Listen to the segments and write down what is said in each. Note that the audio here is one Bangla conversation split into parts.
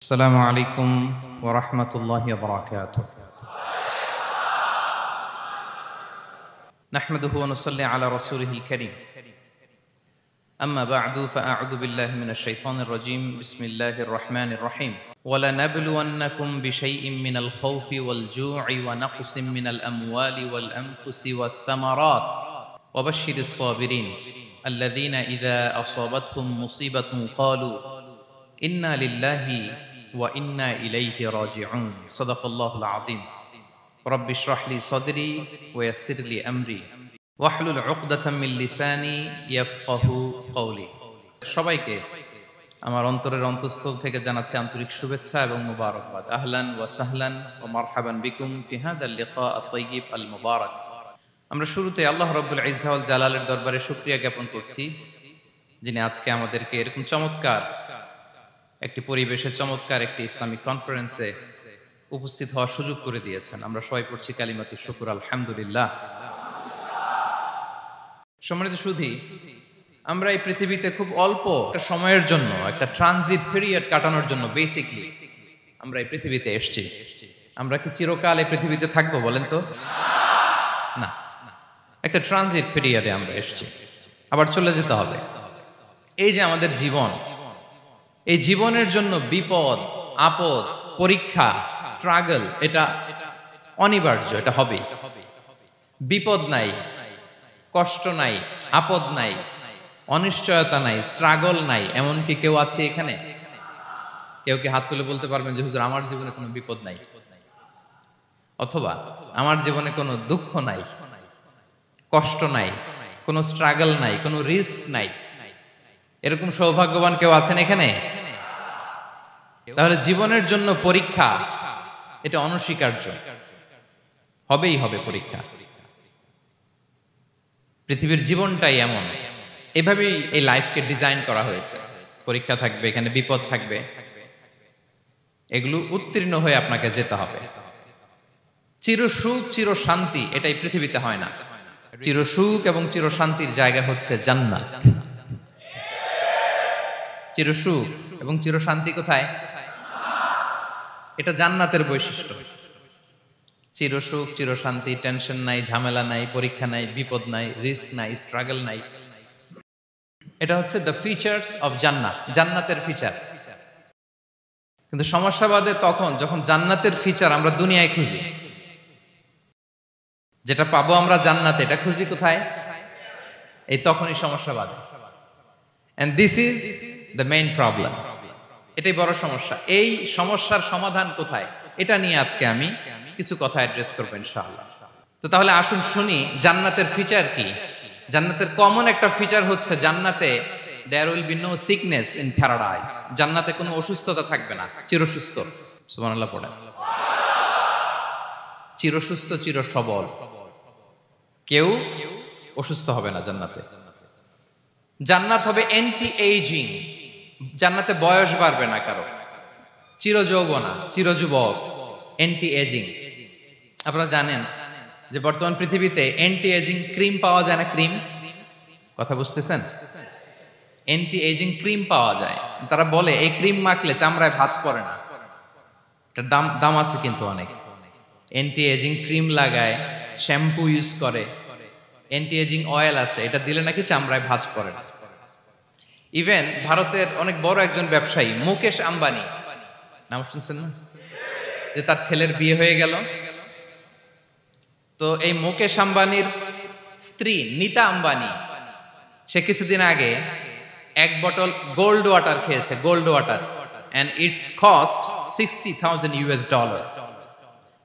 السلام عليكم ورحمة الله وبركاته. نحمده ونصلي على رسوله الكريم. أما بعد فأعوذ بالله من الشيطان الرجيم. بسم الله الرحمن الرحيم. ولنبلونكم بشيء من الخوف والجوع ونقص من الأموال والأنفس والثمرات وبشر الصابرين الذين إذا أصابتهم مصيبة قالوا إنا لله وإنا إليه راجعون. صدق الله العظيم. رب اشرح لي صدري ويسر لي أمري واحلل عقدة من লিসানি ইয়াফকাহু কওলি। সবাইকে আমার অন্তরের অন্তঃস্থল থেকে জানাচ্ছি আন্তরিক শুভেচ্ছা এবং মুবারকবাদ। আহলান ওয়া সাহলান ওয়া মারহাবান বিকুম ফি হাযাল লিকা আত-তাইয়িব আল মুবারাক। আমরা শুরুতে আল্লাহ রাব্বুল ইজ্জা ওয়াল জালালের দরবারে শুকরিয়া জ্ঞাপন করছি, যিনি আজকে আমাদেরকে এরকম চমৎকার একটি পরিবেশে চমৎকার একটি ইসলামিক কনফারেন্সে উপস্থিত হওয়ার সুযোগ করে দিয়েছেন। আমরা সবাই পড়ছি কালিমাতু শুকর আলহামদুলিল্লাহ। সম্মানিত সুধী, আমরা এই পৃথিবীতে খুব অল্প একটা সময়ের জন্য, একটা ট্রানজিট পিরিয়ড কাটানোর জন্য বেসিকলি আমরা এই পৃথিবীতে এসেছি। আমরা কি চিরকাল এই পৃথিবীতে থাকবো বলেন তো? না, একটা ট্রানজিট পিরিয়ডে আমরা এসেছি, আবার চলে যেতে হবে। এই যে আমাদের জীবন, এই জীবনের জন্য বিপদ, আপদ, পরীক্ষা, স্ট্রাগল, এটা অনিবার্য, এটা হবে। বিপদ নাই, কষ্ট নাই, আপদ নাই, অনিশ্চয়তা নাই, স্ট্রাগল নাই, এমনকি কেউ আছে এখানে? কেউ কি হাত তুলে বলতে পারবেন যে হুজুর আমার জীবনে কোনো বিপদ নাই, অথবা আমার জীবনে কোনো দুঃখ নাই, কষ্ট নাই, কোনো স্ট্রাগল নাই, কোনো রিস্ক নাই? এরকম সৌভাগ্যবান কেউ আছেন এখানে? তাহলে জীবনের জন্য পরীক্ষা, এটা অনস্বীকার্য, হবেই হবে পরীক্ষা। পৃথিবীর জীবনটাই এমন, এভাবেই এই লাইফকে ডিজাইন করা হয়েছে। পরীক্ষা থাকবে, এখানে বিপদ থাকবে, এগুলো উত্তীর্ণ হয়ে আপনাকে যেতে হবে। চিরসুখ চির শান্তি এটাই পৃথিবীতে হয় না। চিরসুখ এবং চিরশান্তির জায়গা হচ্ছে জান্নাত। চিরসুখ এবং চিরশান্তি কোথায়? এটা জান্নাতের বৈশিষ্ট্য। চিরসুখ চিরশান্তি, টেনশন নাই, ঝামেলা নাই, পরীক্ষা নাই, বিপদ নাই, রিস্ক নাই, স্ট্রাগল নাই, এটা হচ্ছে দ্য ফিচার্স অফ জান্নাত, জান্নাতের ফিচার। কিন্তু সমস্যা বাদে তখন যখন জান্নাতের ফিচার আমরা দুনিয়ায় খুঁজি, যেটা পাবো আমরা জান্নাতে, এটা খুঁজি কোথায়? এই তখনই সমস্যা বাদে। And this is the main problem. এটাই বড় সমস্যা। এই সমস্যার সমাধান কোথায়, এটা নিয়ে আজকে আমি কিছু কথা অ্যাড্রেস করবো ইনশাআল্লাহ। তো তাহলে আসুন শুনি জান্নাতের ফিচার কি। জান্নাতের কমন একটা ফিচার হচ্ছে জান্নাতে there will be no sickness in paradise. জান্নাতে কোনো অসুস্থতা থাকবে না, চিরসুস্থ। সুবহানাল্লাহ পড়েন। চিরসুস্থ, চির সবল, কেউ অসুস্থ হবে না জান্নাতে। জান্নাত হবে অ্যান্টি এইজিং, জান্নাতে বয়স বাড়বে না কারো, চিরযৌবনা, চিরযুবক, অ্যান্টি এজিং। আপনারা জানেন যে বর্তমান পৃথিবীতে অ্যান্টি এজিং ক্রিম পাওয়া যায় না? ক্রিম, কথা বুঝতেছেন? অ্যান্টি এজিং ক্রিম পাওয়া যায়। তারা বলে এই ক্রিম মাখলে চামড়ায় ভাঁজ পড়ে না। এটার দাম আছে কিন্তু অনেক। অ্যান্টি এজিং ক্রিম লাগায়, শ্যাম্পু ইউজ করে, অ্যান্টি এজিং অয়েল আছে, এটা দিলে নাকি চামড়ায় ভাঁজ পড়ে না। ইভেন ভারতের অনেক বড় একজন ব্যবসায়ী মুকেশ আম্বানি, নাম শুনছেন না? যে তার ছেলের বিয়ে হয়ে গেল। তো এই মুকেশ আম্বানির স্ত্রী নীতা আম্বানি, সে কিছুদিন আগে এক বোতল গোল্ড ওয়াটার খেয়েছে, gold water, and its cost $60,000।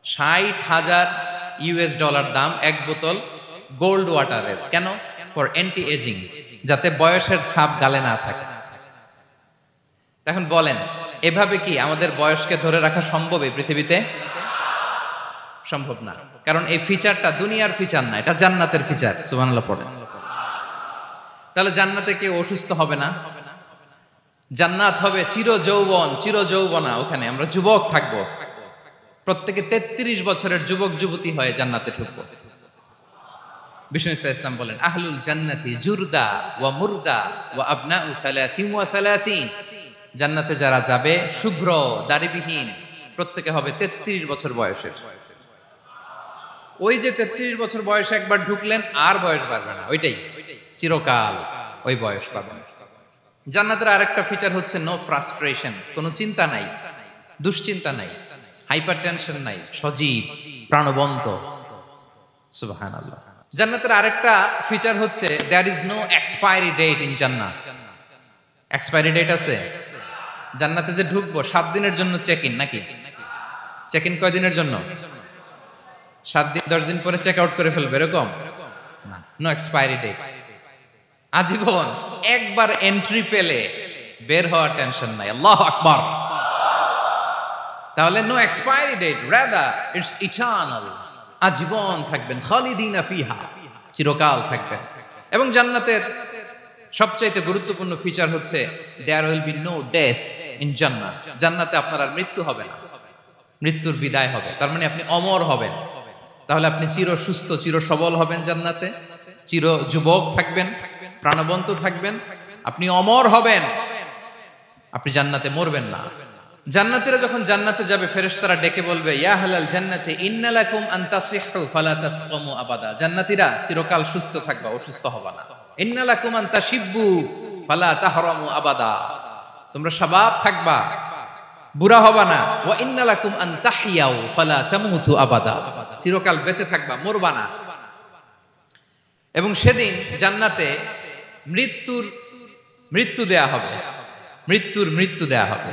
$60,000 দাম এক বোতল গোল্ড ওয়াটারের। কেন? ফর অ্যান্টি এজিং, যাতে বয়সের ছাপ গালে না থাকে। এখন বলেন, এভাবে কি আমাদের বয়সকে ধরে রাখা সম্ভব এই পৃথিবীতে? সম্ভব না, কারণ এই ফিচারটা দুনিয়ার ফিচার না, এটা জান্নাতের ফিচার। সুবহানাল্লাহ পড়েন। তাহলে জান্নাতে কেউ অসুস্থ হবে না। জান্নাত হবে চির যৌবন, চির যৌবনা। ওখানে আমরা যুবক থাকবো, প্রত্যেকে 33 বছরের যুবক যুবতী হয়ে জান্নাতে ঢুকবো। বিষ্ণু ইসলাম বলেন, আহলুল জান্নাতি জুরদা ওয়া মুরদা ওয়া আবনাউ 33 ওয়া 33। জান্নাতে যারা যাবে শুভ্র দাড়িবিহীন, প্রত্যেকে হবে 33 বছর বয়সের। ওই যে 33 বছর বয়সে একবার ঢুকলেন আর বয়স বাড়বে না, ওইটাই চিরকাল ওই বয়স পাবেন। জান্নাতের আরেকটা ফিচার হচ্ছে নো ফ্রাস্ট্রেশন, কোনো চিন্তা নাই, দুশ্চিন্তা নাই, হাইপার টেনশন নাই, সজীব প্রাণবন্ত। সুবহানাল্লাহ। জান্নাতের আরেকটা ফিচার হচ্ছে there is no expiry date in জান্নাত। এক্সপায়ারি ডেট আছে? জান্নাতে যে ঢুকবো 7 দিনের জন্য চেক ইন, নাকি চেক ইন কয় দিনের জন্য? 7 দিন 10 দিন পরে চেক আউট করে ফেলবে এরকম না, নো এক্সপায়ারি ডেট, আজীবন। একবার এন্ট্রি পেলে বের হওয়ার টেনশন নাই। আল্লাহু আকবার। তাহলে no expiry date, rather it's eternal, আজীবন থাকবেন, খালিদিনা ফিহা, চিরকাল থাকবেন। এবং জান্নাতের সবচাইতে গুরুত্বপূর্ণ ফিচার হচ্ছে there will be no death in জান্নাত। জান্নাতে আপনার আর মৃত্যু হবে না, মৃত্যুর বিদায় হবে, তার মানে আপনি অমর হবেন। তাহলে আপনি চির সুস্থ, চির সবল হবেন জান্নাতে, চির যুবক থাকবেন, প্রাণবন্ত থাকবেন, আপনি অমর হবেন, আপনি জান্নাতে মরবেন না। জান্নাতীরা যখন জান্নাতে যাবে ফেরেশতারা ডেকে বলবে ইয়া আহলাল জান্নাতি ইন্না লাকুম আন তাসিহু ফালা তাসকামু আবাদা। জান্নাতীরা চিরকাল সুস্থ থাকবা, অসুস্থ হবা না। ইন্না লাকুম আন তাশিব্বু ফালা তাহরামু আবাদা, তোমরা শাবাব থাকবা, বুড়া হবা না। ওয়া ইন্না লাকুম আন তাহইয়াউ ফালা তামুতু আবাদা, চিরকাল বেঁচে থাকবা, মরবা না। এবং সেদিন জান্নাতে মৃত্যু দেয়া হবে, মৃত্যু দেয়া হবে।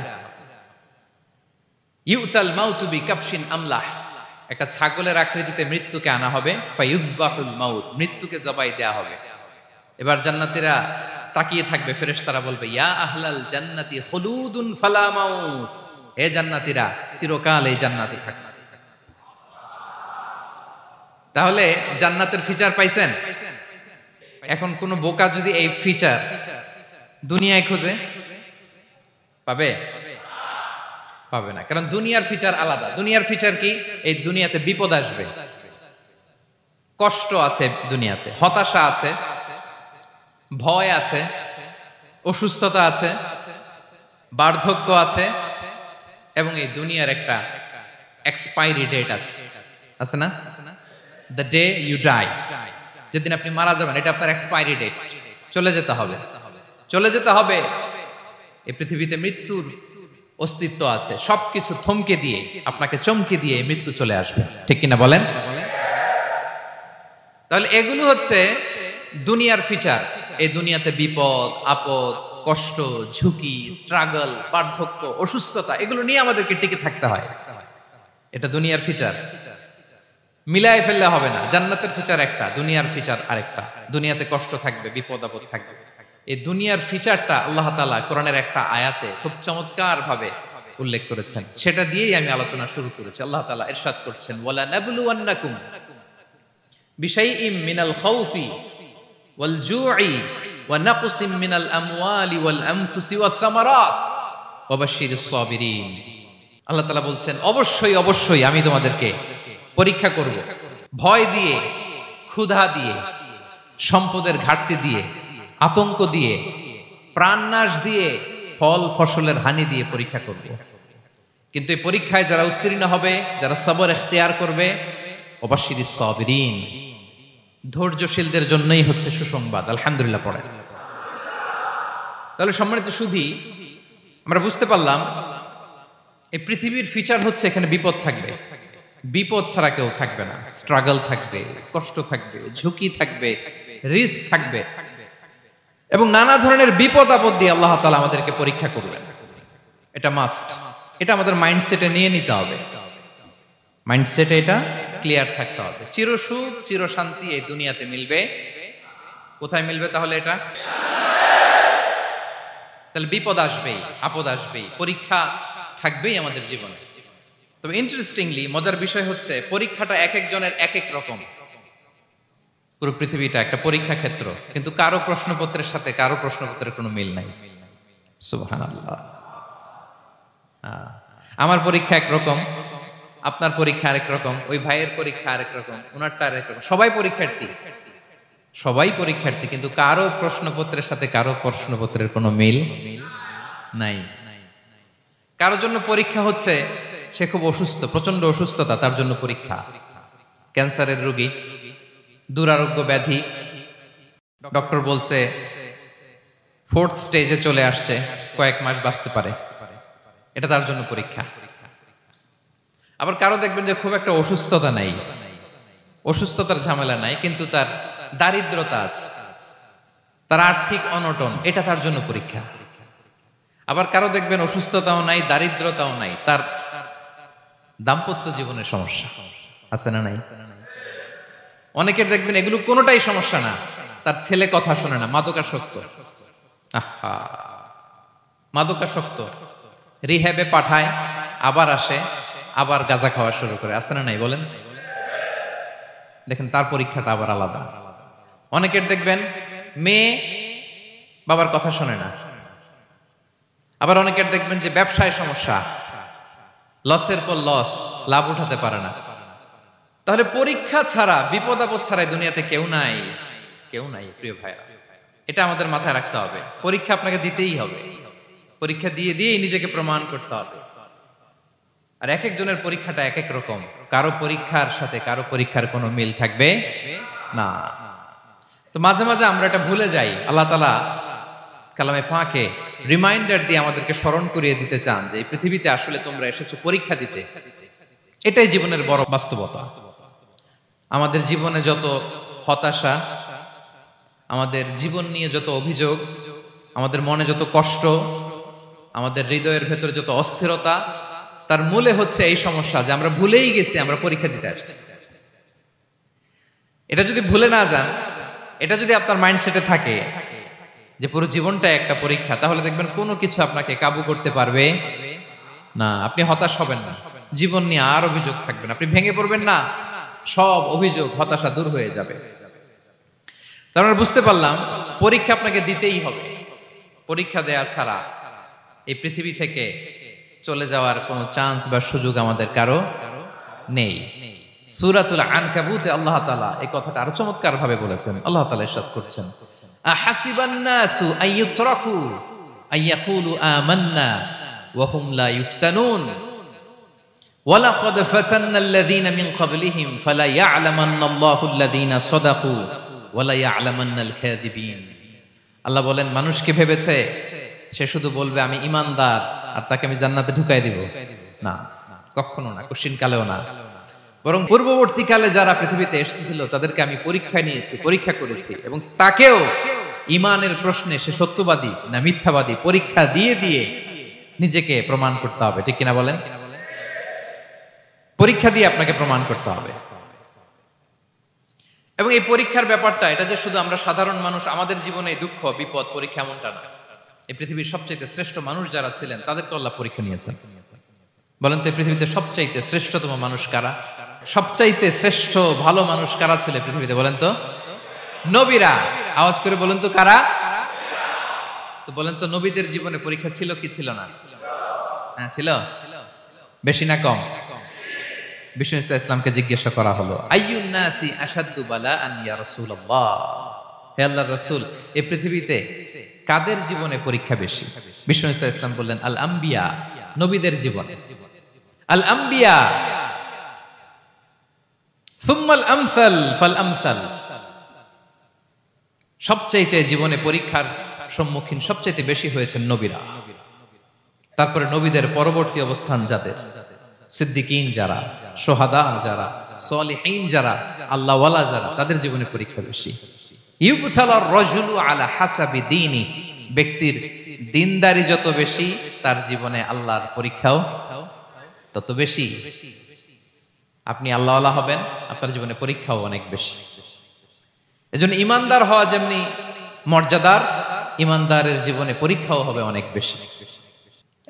ইউতাল মাউতু বিকাবশিন আমলাহ, একটা ছাগলের আকৃতিতে মৃত্যুকে আনা হবে। ফায়ুযবাহুল মাউত, মৃত্যুকে জবাই দেয়া হবে। এবার জান্নাতীরা তাকিয়ে থাকবে, ফেরেশতারা বলবে ইয়া আহলাল জান্নাতি খুলুদুন ফালা মাউত, হে জান্নাতীরা চিরকাল এই জান্নাতে থাকবে। তাহলে জান্নাতের ফিচার পাইছেন? এখন কোন বোকা যদি এই ফিচার দুনিয়ায় খোঁজে পাবে? পাবে না, কারণ দুনিয়ার ফিচার আলাদা। দুনিয়ার ফিচার কি? এই দুনিয়াতে বিপদ আসবে, কষ্ট আছে দুনিয়াতে, হতাশা আছে, ভয় আছে, অসুস্থতা আছে, বার্ধক্য আছে, এবং এই দুনিয়ার একটা এক্সপায়ারি ডেট আছে না? দ্য ডে ইউ ডাই, যেদিন আপনি মারা যাবেন, এটা আপনার এক্সপায়ারি ডেট, চলে যেতে হবে, চলে যেতে হবে। এই পৃথিবীতে মৃত্যুর অস্তিত্ব আছে, সবকিছু থমকে দিয়ে, আপনাকে চমকে দিয়ে মৃত্যু চলে আসবে, ঠিক কিনা বলেন? তাহলে এগুলো হচ্ছে দুনিয়ার ফিচার। এই দুনিয়াতে বিপদ আপদ, কষ্ট, ঝুঁকি, স্ট্রাগল, বার্ধক্য, অসুস্থতা, এগুলো নিয়ে আমাদেরকে টিকে থাকতে হয়। এটা দুনিয়ার ফিচার, মিলায় ফেললে হবে না। জান্নাতের ফিচার একটা, দুনিয়ার ফিচার আরেকটা। দুনিয়াতে কষ্ট থাকবে, বিপদ আপদ থাকবে। এই দুনিয়ার ফিচারটা আল্লাহ তাআলা কোরআনের একটা আয়াতে খুব চমৎকার ভাবে উল্লেখ করেছেন, সেটা দিয়েই আমি আলোচনা শুরু করেছি। আল্লাহ তাআলা ইরশাদ করছেন ওয়ালা নাবলুওয়ান্নাকুম বিশাইইম মিনাল খাউফি ওয়াল জুই ওয়া নাকসিম মিনাল আমওয়ালি ওয়াল আনফুসি ওয়াস সামারাত ওয়া বাশশিরিস সাবিরিন। আল্লাহ তাআলা বলছেন অবশ্যই অবশ্যই আমি তোমাদেরকে পরীক্ষা করব, ভয় দিয়ে, ক্ষুধা দিয়ে, সম্পদের ঘাটতি দিয়ে, আতঙ্ক দিয়ে, প্রাণনাশ দিয়ে, ফল ফসলের হানি দিয়ে পরীক্ষা করব। কিন্তু এই পরীক্ষায় যারা উত্তীর্ণ হবে, যারা সবর ইখতিয়ার করবে, ওয়াবাশশিরিস সাবিরিন, ধৈর্যশীলদের জন্যই হচ্ছে সুসংবাদ। আলহামদুলিল্লাহ পড়ে। তাহলে সম্মানিত সুধী, আমরা বুঝতে পারলাম এই পৃথিবীর ফিচার হচ্ছে এখানে বিপদ থাকবে, বিপদ ছাড়া কেউ থাকবে না। স্ট্রাগল থাকবে, কষ্ট থাকবে, ঝুঁকি থাকবে, রিস্ক থাকবে, এবং নানা ধরনের বিপদ আপদ দিয়ে আল্লাহ তাআলা আমাদেরকে পরীক্ষা করবেন। এটা মাস্ট, এটা আমাদের মাইন্ডসেটে নিয়ে নিতে হবে, মাইন্ডসেটে এটা ক্লিয়ার থাকতে হবে। চিরসুখ চির শান্তি এই দুনিয়াতে মিলবে, কোথায় মিলবে তাহলে? এটা তাহলে বিপদ আসবেই, আপদ আসবেই, পরীক্ষা থাকবেই আমাদের জীবনে। তবে ইন্টারেস্টিংলি মজার বিষয় হচ্ছে পরীক্ষাটা এক একজনের এক এক রকম। পুরো পৃথিবীটা একটা পরীক্ষা ক্ষেত্র, কিন্তু কারো প্রশ্নপত্রের সাথে কারো প্রশ্নপত্রের কোনো মিল নাই। সুবহানাল্লাহ। আমার পরীক্ষা একরকম, আপনার পরীক্ষা আরেক রকম, ওই ভাইয়ের পরীক্ষা আরেক রকম, ওনারটা আরেক রকম। সবাই পরীক্ষার্থী, সবাই পরীক্ষার্থী, কিন্তু কারো প্রশ্নপত্রের সাথে কারো প্রশ্নপত্রের কোনো মিল নাই। কারোর জন্য পরীক্ষা হচ্ছে সে খুব অসুস্থ, প্রচন্ড অসুস্থতা, তার জন্য পরীক্ষা। ক্যান্সারের রোগী, দুরারোগ্য ব্যাধি, ডক্টর বলছে 4th স্টেজে চলে আসছে, কয়েক মাস বাঁচতে পারে, এটা তার জন্য পরীক্ষা। আবার কারো দেখবেন যে খুব একটা অসুস্থতা নাই, অসুস্থতার ঝামেলা নাই, কিন্তু তার দারিদ্রতা আছে, তার আর্থিক অনটন, এটা তার জন্য পরীক্ষা। আবার কারো দেখবেন অসুস্থতাও নাই, দারিদ্রতাও নাই, তার দাম্পত্য জীবনের সমস্যা আছে না নাই? অনেকের দেখবেন এগুলো কোনোটাই সমস্যা না, তার ছেলে কথা শোনে না, মাদকাসক্ত। আহা, মাদকাসক্ত, রিহ্যাবে পাঠায়, আবার আসে, আবার গাঁজা খাওয়া শুরু করে, আছে না নাই বলেন? দেখেন তার পরীক্ষাটা আবার আলাদা। অনেকের দেখবেন মেয়ে বাবার কথা শোনে না। আবার অনেকের দেখবেন যে ব্যবসায় সমস্যা, লসের পর লস, লাভ উঠাতে পারে না। তাহলে পরীক্ষা ছাড়া, বিপদ আপদ ছাড়া দুনিয়াতে কেউ নাই, কেউ নাই প্রিয় ভাইরা। এটা আমাদের মাথায় রাখতে হবে। পরীক্ষা আপনাকে দিতেই হবে, পরীক্ষা দিয়ে দিয়েই নিজেকে প্রমাণ করতে হবে। আর এক একজনের পরীক্ষাটা এক এক রকম, কারো পরীক্ষার সাথে কারো পরীক্ষার কোনো মিল থাকবে না। তো মাঝে মাঝে আমরা এটা ভুলে যাই। আল্লাহ তাআলা কালামে পাকে রিমাইন্ডার দিয়ে আমাদেরকে স্মরণ করিয়ে দিতে চান যে এই পৃথিবীতে আসলে তোমরা এসেছো পরীক্ষা দিতে। এটাই জীবনের বড় বাস্তবতা। আমাদের জীবনে যত হতাশা, আমাদের জীবন নিয়ে যত অভিযোগ, আমাদের মনে যত কষ্ট, আমাদের হৃদয়ের ভেতরে যত অস্থিরতা, তার মূলে হচ্ছে এই সমস্যা যে আমরা ভুলেই গেছি আমরা পরীক্ষা দিতে আসছি। এটা যদি ভুলে না যান, এটা যদি আপনার মাইন্ডসেটে থাকে যে পুরো জীবনটা একটা পরীক্ষা, তাহলে দেখবেন কোনো কিছু আপনাকে কাবু করতে পারবে না। আপনি হতাশ হবেন না, জীবন নিয়ে আর অভিযোগ থাকবে না, আপনি ভেঙে পড়বেন না, সব অভিযোগ হতাশা দূর হয়ে যাবে। তার মানে বুঝতে পারলাম পরীক্ষা আপনাকে দিতেই হবে। পরীক্ষা দেয়া ছাড়া এই পৃথিবী থেকে চলে যাওয়ার কোনো চান্স বা সুযোগ আমাদের কারো নেই। সূরাতুল আনকাবুতে আল্লাহ তাআলা এই কথাটা আরো চমৎকার ভাবে বলেছেন। আল্লাহ তাআলা ইরশাদ করছেন, আহাসিবান নাসু আইয়ুতরাকু আইয়াকুলু আমান্না ওয়া হুম লা ইফতানুন ওয়ালাকাদ ফাতান্নাল্লাযীনা মিন ক্বাবলিহিম ফালা ইয়া'লামান্নাল্লাহু আল্লাযীনা সাদাকু ওয়ালা ইয়া'লামান্নাল কাযিবিন। আল্লাহ বলেন, মানুষকে ভেবেছে সে শুধু বলবে আমি ঈমানদার আর তাকে আমি জান্নাতে ঢুকাই দিব? না, কখনো না, কোশ্চিন কালেও না। বরং পূর্ববর্তীকালে যারা পৃথিবীতে এসেছিল তাদেরকে আমি পরীক্ষায় নিয়েছি, পরীক্ষা করেছি, এবং তাকেও ঈমানের প্রশ্নে সে সত্যবাদী না মিথ্যাবাদী পরীক্ষা দিয়ে দিয়ে নিজেকে প্রমাণ করতে হবে। ঠিক কিনা বলেন? পরীক্ষা দিয়ে আপনাকে প্রমাণ করতে হবে। এবং এই পরীক্ষার ব্যাপারটা, এটা যে শুধু আমরা সাধারণ মানুষ আমাদের জীবনে দুঃখ বিপদ পরীক্ষা এমনটা না। এই পৃথিবীর সবচাইতে শ্রেষ্ঠ মানুষ যারা ছিলেন তাদেরকে আল্লাহ পরীক্ষা নিয়েছেন। বলেন তো এই পৃথিবীতে সবচাইতে শ্রেষ্ঠতম মানুষ কারা? সবচাইতে শ্রেষ্ঠ ভালো মানুষ কারা ছিল পৃথিবীতে? বলেন তো নবীরা। আওয়াজ করে বলেন তো কারা? তো বলেন তো নবীদের জীবনে পরীক্ষা ছিল কি ছিল না? হ্যাঁ ছিল। বেশি না কম? বিষ্ণু ইসলামকে জিজ্ঞাসা করা হলো, আইয়ুন নাসি আশাদ্দু বালাআন ইয়া রাসূলুল্লাহ, হে আল্লাহর রাসূল এই পৃথিবীতে কাদের জীবনে পরীক্ষা বেশি? বিষ্ণু ইসলাম বললেন, আল আম্বিয়া, নবীদের জীবন। আল আম্বিয়া সুম্মাল আমসাল ফাল আমসাল, সবচাইতে জীবনে পরীক্ষার সম্মুখীন সবচাইতে বেশি হয়েছেন নবীরা। তারপরে নবীদের পরবর্তী অবস্থান যাদের, সিদ্দিকিন যারা, সোহাদা যারা, সালিহিন যারা, আল্লাহওয়ালা যারা, তাদের জীবনে পরীক্ষা বেশি। ইউবতালার রাজুলু আলা হাসাবি দীনি, ব্যক্তির দিনদারি যত বেশি তার জীবনে আল্লাহর পরীক্ষাও তত বেশি। আপনি আল্লাহওয়ালা হবেন, আপনার জীবনে পরীক্ষাও অনেক বেশি। এজন্য ইমানদার হওয়া যেমনি মর্যাদার, ইমানদারের জীবনে পরীক্ষাও হবে অনেক বেশি।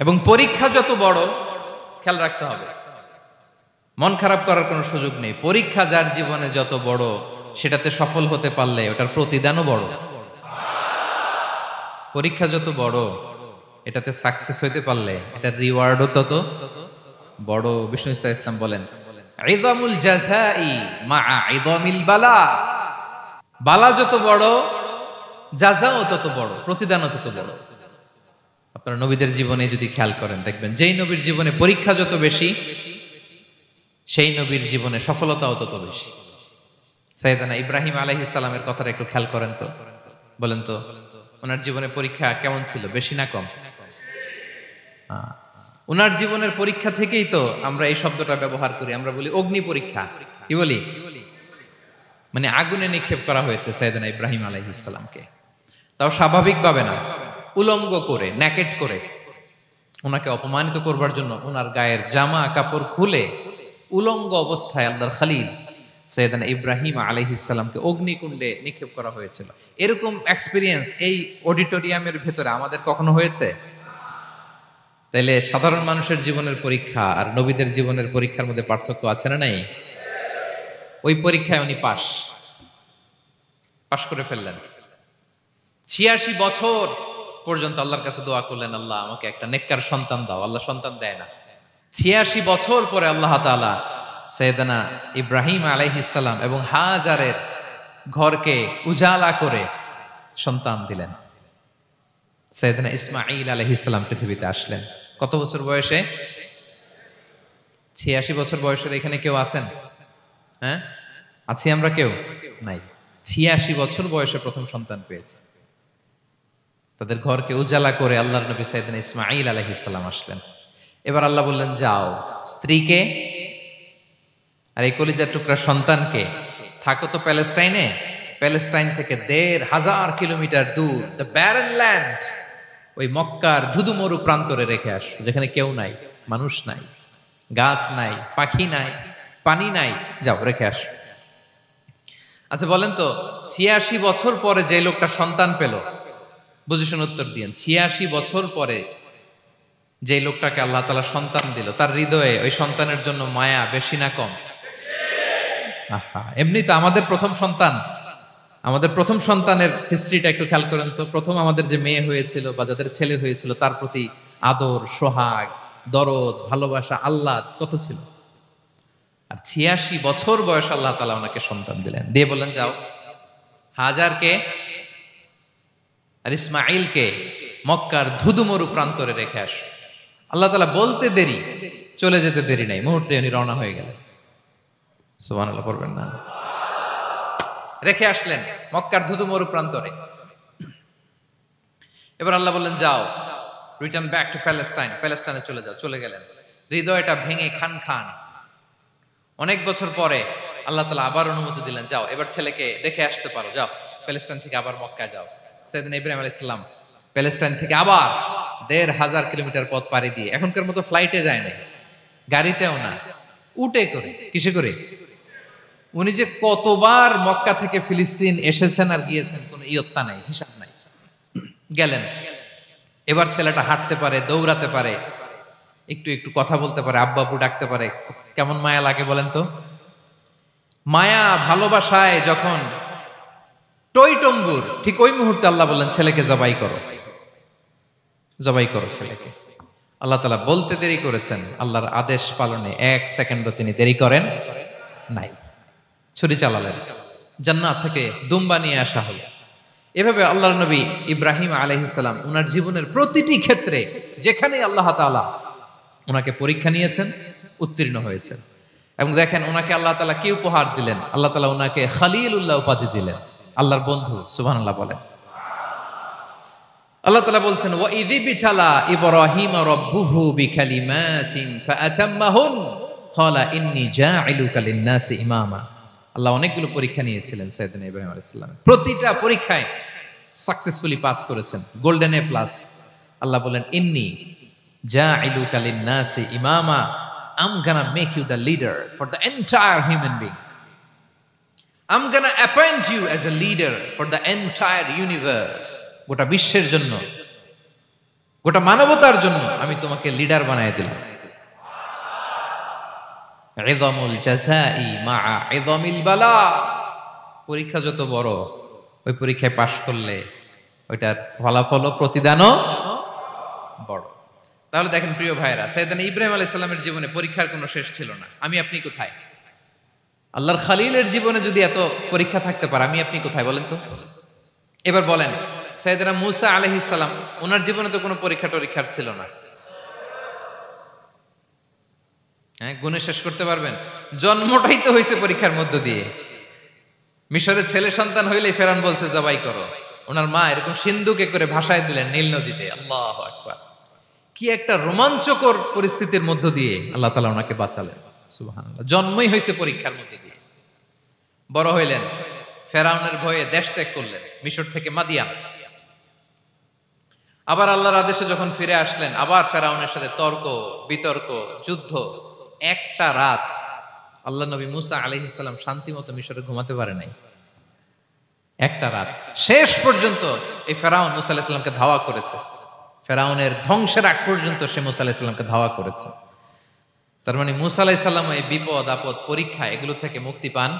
এবং পরীক্ষা যত বড়, খেয়াল রাখতে হবে, মন খারাপ করার কোনো সুযোগ নেই। পরীক্ষা যার জীবনে যত বড়, সেটাতে সফল হতে পারলে ওটার প্রতিদানও বড়। পরীক্ষা যত বড়, এটাতে সাকসেস হইতে পারলে এটার রিওয়ার্ডও তত বড়। বিষ্ণু ইসলাম বলেন, ইযামুল জাযাই মাআ ইযামিল বালা, বালা যত বড় জাযাও তত বড়, প্রতিদানও তত বড়। আপনারা নবীদের জীবনে যদি খেয়াল করেন দেখবেন যেই নবীর জীবনে পরীক্ষা যত বেশি সেই নবীর জীবনে সফলতাও তত বেশি। সাইয়েদনা ইব্রাহিম আলাইহিস সালামের কথাটা একটু খেয়াল করেন তো, বলেন তো ওনার জীবনে পরীক্ষা কেমন ছিল, বেশি না কম? ওনার জীবনের পরীক্ষা থেকেই তো আমরা এই শব্দটা ব্যবহার করি, আমরা বলি অগ্নি পরীক্ষা। কি বলি? মানে আগুনে নিক্ষেপ করা হয়েছে সাইয়েদনা ইব্রাহিম আলাইহিস সালামকে, তাও স্বাভাবিকভাবে না, উলঙ্গ করে, ন্যাকেট করে ওনাকে অপমানিত করবার জন্য ওনার গায়ের জামা কাপড় খুলে উলঙ্গ অবস্থায় আল্লাহর খলিল সাইয়েদনা ইব্রাহিম আলাইহিস সালামকে অগ্নিকুণ্ডে নিক্ষেপ করা হয়েছিল। এরকম এক্সপেরিয়েন্স এই অডিটোরিয়ামের ভেতরে আমাদের কখনো হয়েছে? তাইলে সাধারণ মানুষের জীবনের পরীক্ষা আর নবীদের জীবনের পরীক্ষার মধ্যে পার্থক্য আছে না নাই? ওই পরীক্ষায় উনি পাশ করে ফেললেন। ৮৬ বছর পর্যন্ত আল্লাহর কাছে দোয়া করলেন, আল্লাহ আমাকে একটা নেককার সন্তান দাও। আল্লাহ সন্তান দেয় না। ৮৬ বছর পরে আল্লাহ তাআলা সাইয়েদনা ইব্রাহিম আলাইহিস সালাম এবং হাজারের ঘরকে উজালা করে সন্তান দিলেন। সাইয়েদনা ইসমাঈল আলাইহিস সালাম পৃথিবীতে আসলেন কত বছর বয়সে? ৮৬ বছর বয়সের এখানে কেউ আছেন? হ্যাঁ, আছি আমরা? কেউ নাই। ৮৬ বছর বয়সে প্রথম সন্তান পেয়েছে। তাদের ঘরকে উজালা করে আল্লাহর নবী সাইয়েদনা ইসমাঈল আলাইহিস সালাম আসলেন। এবার আল্লাহ বললেন, যাও স্ত্রীকে আর এই কলিজার টুকরা সন্তানকে, থাকো তো প্যালেস্টাইনে, প্যালেস্টাইন থেকে ১৫০০ কিলোমিটার দূর দ্য ব্যারেন ল্যান্ড, ওই মক্কার ধুধুমরু প্রান্তরে রেখে আসো, যেখানে কেউ নাই, মানুষ নাই, গাছ নাই, পাখি নাই, পানি নাই, যাও রেখে আসো। আচ্ছা বলেন তো, ৮৬ বছর পরে যে লোকটা সন্তান পেল, বুঝে শুনে উত্তর দিয়েন, ৮৬ বছর পরে যে লোকটাকে আল্লাহ তাআলা সন্তান দিল, তার হৃদয়ে ওই সন্তানের জন্য মায়া বেশি না কম? এমনি তো আমাদের প্রথম সন্তানের হিস্ট্রিটা একটু খেয়াল করেন তো। প্রথম আমাদের যে মেয়ে হয়েছিল বা যাদের ছেলে হয়েছিল, তার প্রতি আদর, সোহাগ, দরদ, ভালোবাসা, আহ্লাদ কত ছিল। আর ৮৬ বছর বয়স আল্লাহ তাআলা ওনাকে সন্তান দিলেন, দিয়ে বললেন, যাও হাজারকে আর ইসমাঈলকে মক্কার ধুধুমরু প্রান্তরে রেখে আস। আল্লাহ তাআলা বলতে দেরি, চলে যেতে দেরি নাই, মুহূর্তে উনি রওনা হয়ে গেলেন। সুবহানাল্লাহ পড়বেন না? রেখে আসলেন মক্কার ধুধুমরু প্রান্তরে। এবার আল্লাহ বললেন, যাও রিটার্ন ব্যাক টু প্যালেস্টাইন, প্যালেস্টাইনে চলে যাও। চলে গেলেন, হৃদয়টা ভেঙে খান খান। অনেক বছর পরে আল্লাহ তাআলা আবার অনুমতি দিলেন, যাও এবার ছেলেকে দেখে আসতে পারো, যাও প্যালেস্টাইন থেকে আবার মক্কায় যাও। সাইয়েদনা ইব্রাহিম আলাইহিস সালাম প্যালেস্টাইন থেকে আবার ১৫০০ কিলোমিটার পথ পাড়ি দিয়ে, এখনকার মতো ফ্লাইটে যায় না, গাড়িতেও না, উটে করে। কিসে করে? উনি যে কতবার মক্কা থেকে ফিলিস্তিন এসেছেন আর গিয়েছেন, কোনো ইয়ত্তা নাই, হিসাব নাই। গেলেন, এবার ছেলেটা হাঁটতে পারে, দৌড়াতে পারে, একটু একটু কথা বলতে পারে, আব্বু আব্বু ডাকতে পারে। কেমন মায়া লাগে বলেন তো? মায়া ভালোবাসায় যখন টইটম্বুর, ঠিক ওই মুহূর্তে আল্লাহ বললেন, ছেলেকে জবাই করো, জবাই করো ছেলেকে। আল্লাহ তাআলা বলতে দেরি করেছেন, আল্লাহর আদেশ পালনে ১ সেকেন্ডও তিনি দেরি করেন নাই। ছুরি চালালেন, জান্নাত থেকে দুম্বা নিয়ে আসা হলো। এভাবে আল্লাহর নবী ইব্রাহিম আলাইহিস সালাম উনার জীবনের প্রতিটি ক্ষেত্রে যেখানে আল্লাহ তাআলা ওনাকে পরীক্ষা নিয়েছেন, উত্তীর্ণ হয়েছেন। এবং দেখেন ওনাকে আল্লাহ তাআলা কি উপহার দিলেন। আল্লাহ তাআলা ওনাকে খলিলুল্লাহ উপাধি দিলেন, আল্লাহর বন্ধু। সুবহানাল্লাহ বলেন। আল্লাহ তাআলা বলছেন, ওয়া ইযি বিতালা ইব্রাহিম রাব্বুহু বিকালিমাতিন ফাআতাম্মাহুন ক্বালা ইন্নী জাঈলুকা লিন-নাসি ইমামা। আল্লাহ অনেকগুলো পরীক্ষা নিয়েছিলেন সাইয়েদনা ইব্রাহিম আলাইহিস সালাম, প্রতিটা পরীক্ষায় সাকসেসফুলি পাস করেছেন, গোল্ডেন এ প্লাস। আল্লাহ বলেন, ইন্নী জাঈলুকা লিন-নাসি ইমামা, I'm gonna make you the leader for the entire human being. I'm gonna appoint you as a leader for the entire universe. গোটা বিশ্বের জন্য, গোটা মানবতার জন্য আমি তোমাকে লিডার বানায় দিলাম। ইযামুল জাযাই মা'a ইযামিল বালা। পরীক্ষা যত বড়, ওই পরীক্ষায় পাশ করলে ওইটার ফলাফল ও প্রতিদানও বড়। তাহলে দেখেন প্রিয় ভাইরা, সাইয়েদনা ইব্রাহিম আলাইহিস সালামের জীবনে পরীক্ষার কোনো শেষ ছিল না। আমি আপনি কোথায়? আল্লাহর খলিলের জীবনে যদি এত পরীক্ষা থাকতে পারে, আমি আপনি কোথায় বলেন তো? এবার বলেন, সাইয়েদনা মূসা আলাইহিস সালাম, ওনার জীবনে তো কোনো পরীক্ষা টরীক্ষার ছিল না। হ্যাঁ, গুণে শেষ করতে পারবেন? জন্মটাই তো হয়েছে পরীক্ষার মধ্য দিয়ে। মিশরের ছেলে সন্তান হইলেই ফেরাউন বলছে জবাই করো। ওনার মা এরকম সিন্ধুকে করে ভাসায় দিলেন নীল নদীতে। আল্লাহু আকবার! কি একটা রোমাঞ্চকর পরিস্থিতির মধ্য দিয়ে আল্লাহ তাআলা ওনাকে বাঁচালেন। সুবহানাল্লাহ। জন্মই হয়েছে পরীক্ষার মধ্যে দিয়ে। বড় হইলেন, ফেরাউনের ভয়ে দেশ ত্যাগ করলেন, মিশর থেকে মাদিয়ান। আবার আল্লাহর আদেশে যখন ফিরে আসলেন, আবার ফেরাউনের সাথে তর্ক বিতর্ক, যুদ্ধ। একটা রাত আল্লাহ নবী মুসা আলাইহিস সালাম শান্তি মতো মিশরে ঘুমাতে পারে নাই। একটা রাত। শেষ পর্যন্ত এই ফেরাউন মুসা আলাইহিস সালামকে ধাওয়া করেছে। ফেরাউনের ধ্বংসের আগ পর্যন্ত সে মুসা আলাইহিস সালামকে ধাওয়া করেছে। তার মানে মুসা আলাইহিস সালাম এই বিপদ আপদ পরীক্ষা এগুলো থেকে মুক্তি পান